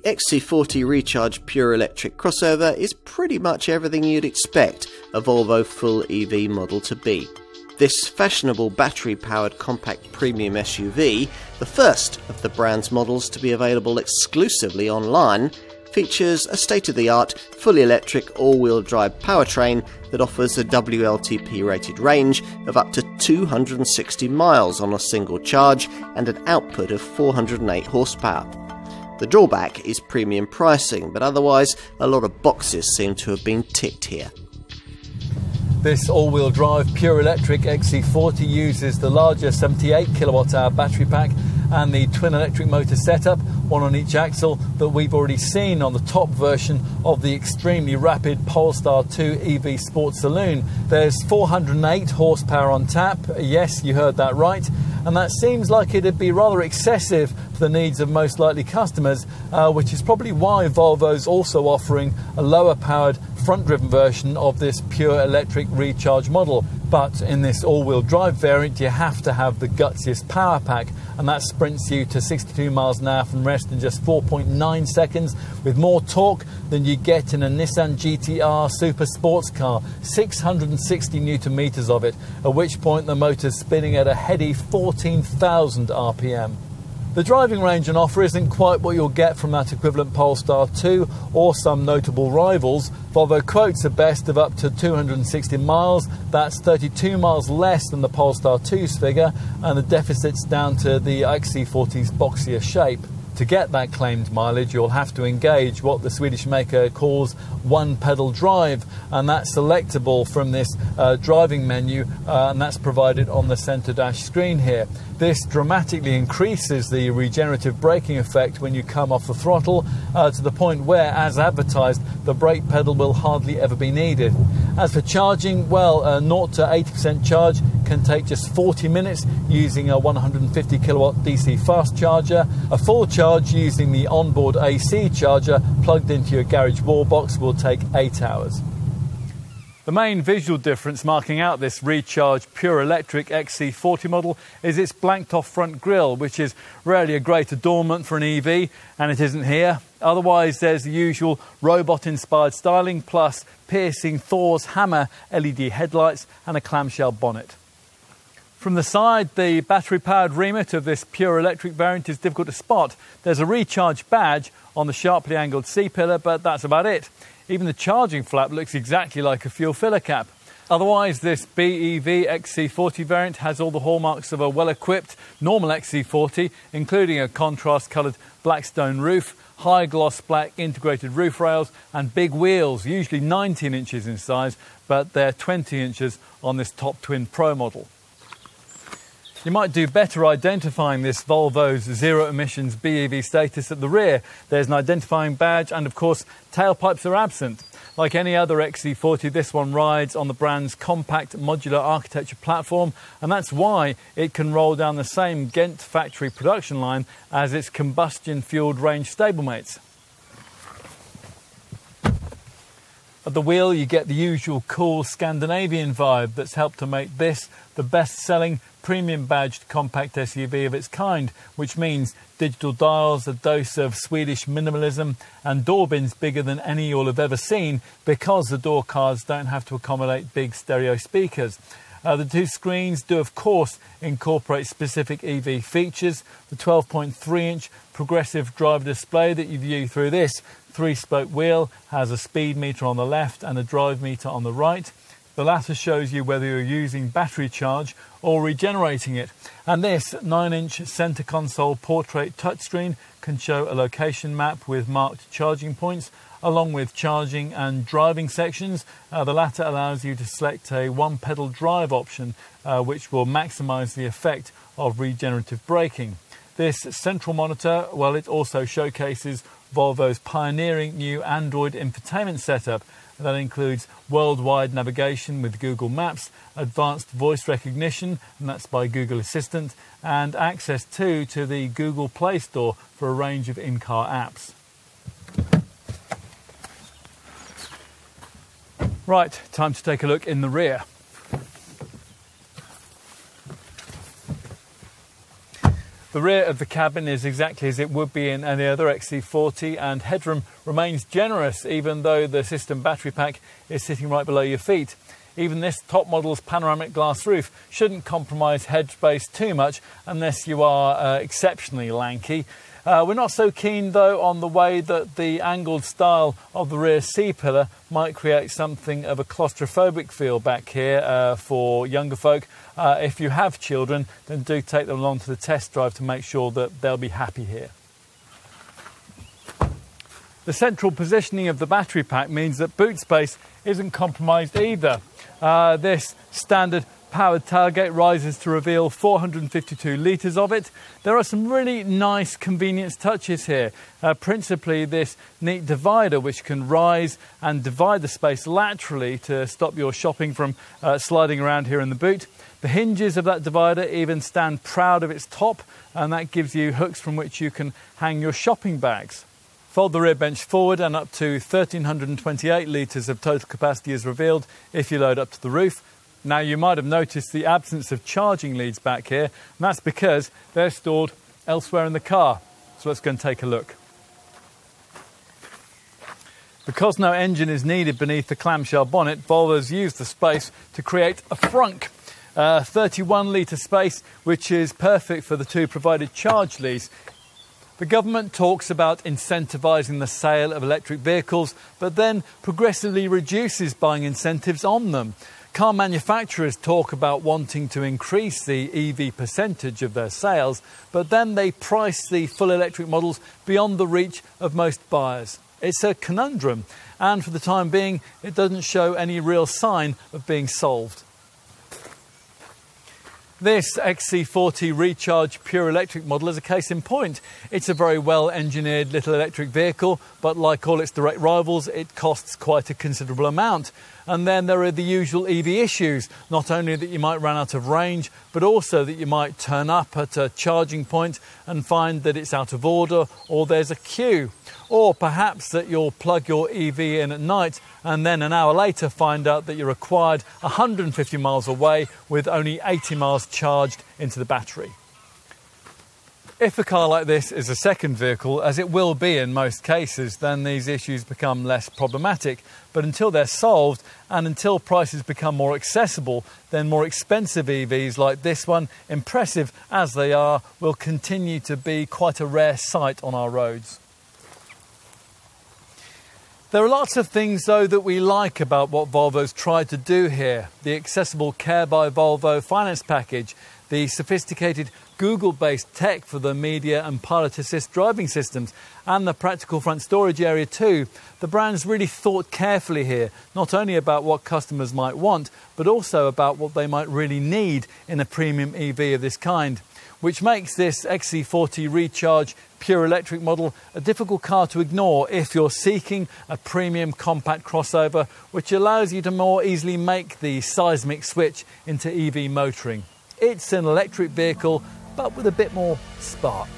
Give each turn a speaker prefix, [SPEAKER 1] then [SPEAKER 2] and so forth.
[SPEAKER 1] XC40 Recharge Pure Electric crossover is pretty much everything you'd expect a Volvo full EV model to be. This fashionable battery-powered compact premium SUV, the first of the brand's models to be available exclusively online, features a state-of-the-art, fully electric all-wheel drive powertrain that offers a WLTP-rated range of up to 260 miles on a single charge and an output of 408 horsepower. The drawback is premium pricing, but otherwise a lot of boxes seem to have been ticked here.
[SPEAKER 2] This all-wheel drive pure electric XC40 uses the larger 78 kilowatt-hour battery pack and the twin electric motor setup, one on each axle, that we've already seen on the top version of the extremely rapid Polestar 2 EV Sport Saloon. There's 408 horsepower on tap, yes, you heard that right, and that seems like it'd be rather excessive for the needs of most likely customers, which is probably why Volvo's also offering a lower powered front-driven version of this pure electric recharge model. But in this all-wheel drive variant, you have to have the gutsiest power pack, and that sprints you to 62 miles an hour from rest in just 4.9 seconds, with more torque than you get in a Nissan GT-R super sports car, 660 newton meters of it, at which point the motor's spinning at a heady 14,000 RPM. The driving range on offer isn't quite what you'll get from that equivalent Polestar 2 or some notable rivals. Volvo quotes a best of up to 260 miles, that's 32 miles less than the Polestar 2's figure, and the deficit's down to the XC40's boxier shape. To get that claimed mileage, you'll have to engage what the Swedish maker calls one-pedal drive, and that's selectable from this driving menu, and that's provided on the centre dash screen here. This dramatically increases the regenerative braking effect when you come off the throttle, to the point where, as advertised, the brake pedal will hardly ever be needed. As for charging, well, a 0 to 80% charge can take just 40 minutes using a 150 kilowatt DC fast charger. A full charge using the onboard AC charger plugged into your garage wall box will take 8 hours. The main visual difference marking out this recharged pure electric XC40 model is its blanked off front grille, which is rarely a great adornment for an EV, and it isn't here. Otherwise, there's the usual robot-inspired styling, plus piercing Thor's hammer LED headlights and a clamshell bonnet. From the side, the battery-powered remit of this pure electric variant is difficult to spot. There's a recharge badge on the sharply angled C-pillar, but that's about it. Even the charging flap looks exactly like a fuel filler cap. Otherwise, this BEV XC40 variant has all the hallmarks of a well-equipped normal XC40, including a contrast-coloured Blackstone roof, high-gloss black integrated roof rails and big wheels, usually 19 inches in size, but they're 20 inches on this top twin Pro model. You might do better identifying this Volvo's zero-emissions BEV status at the rear. There's an identifying badge and, of course, tailpipes are absent. Like any other XC40, this one rides on the brand's compact modular architecture platform, and that's why it can roll down the same Ghent factory production line as its combustion-fueled range stablemates. At the wheel, you get the usual cool Scandinavian vibe that's helped to make this the best-selling premium badged compact SUV of its kind, which means digital dials, a dose of Swedish minimalism, and door bins bigger than any you'll have ever seen, because the door cards don't have to accommodate big stereo speakers. The two screens do, of course, incorporate specific EV features. The 12.3-inch progressive driver display that you view through this three-spoke wheel has a speed meter on the left and a drive meter on the right. The latter shows you whether you're using battery charge or regenerating it. And this 9-inch centre console portrait touchscreen can show a location map with marked charging points, along with charging and driving sections. The latter allows you to select a one-pedal drive option, which will maximise the effect of regenerative braking. This central monitor, well, it also showcases Volvo's pioneering new Android infotainment setup. That includes worldwide navigation with Google Maps, advanced voice recognition, and that's by Google Assistant, and access to the Google Play Store for a range of in-car apps. Right, time to take a look in the rear. The rear of the cabin is exactly as it would be in any other XC40, and headroom remains generous even though the system battery pack is sitting right below your feet. Even this top model's panoramic glass roof shouldn't compromise head space too much unless you are exceptionally lanky. We're not so keen though on the way that the angled style of the rear C-pillar might create something of a claustrophobic feel back here for younger folk. If you have children, then do take them along to the test drive to make sure that they'll be happy here. The central positioning of the battery pack means that boot space isn't compromised either. This standard powered tailgate rises to reveal 452 litres of it. There are some really nice convenience touches here, principally this neat divider which can rise and divide the space laterally to stop your shopping from sliding around here in the boot. The hinges of that divider even stand proud of its top, and that gives you hooks from which you can hang your shopping bags. Fold the rear bench forward and up to 1,328 litres of total capacity is revealed if you load up to the roof. Now you might have noticed the absence of charging leads back here, and that's because they're stored elsewhere in the car. So let's go and take a look. Because no engine is needed beneath the clamshell bonnet, Volvo's used the space to create a frunk. 31 litre space, which is perfect for the two provided charge leads. The government talks about incentivising the sale of electric vehicles, but then progressively reduces buying incentives on them. Car manufacturers talk about wanting to increase the EV percentage of their sales, but then they price the full electric models beyond the reach of most buyers. It's a conundrum, and for the time being, it doesn't show any real sign of being solved. This XC40 Recharge pure electric model is a case in point. It's a very well engineered little electric vehicle, but like all its direct rivals, it costs quite a considerable amount. And then there are the usual EV issues, not only that you might run out of range, but also that you might turn up at a charging point and find that it's out of order or there's a queue. Or perhaps that you'll plug your EV in at night and then an hour later find out that you're required 150 miles away with only 80 miles charged into the battery. If a car like this is a second vehicle, as it will be in most cases, then these issues become less problematic. But until they're solved and until prices become more accessible, then more expensive EVs like this one, impressive as they are, will continue to be quite a rare sight on our roads. There are lots of things, though, that we like about what Volvo's tried to do here. The accessible Care by Volvo finance package, the sophisticated Google-based tech for the media and pilot assist driving systems, and the practical front storage area too. The brand's really thought carefully here, not only about what customers might want, but also about what they might really need in a premium EV of this kind, which makes this XC40 Recharge pure electric model a difficult car to ignore if you're seeking a premium compact crossover which allows you to more easily make the seismic switch into EV motoring. It's an electric vehicle, but with a bit more spark.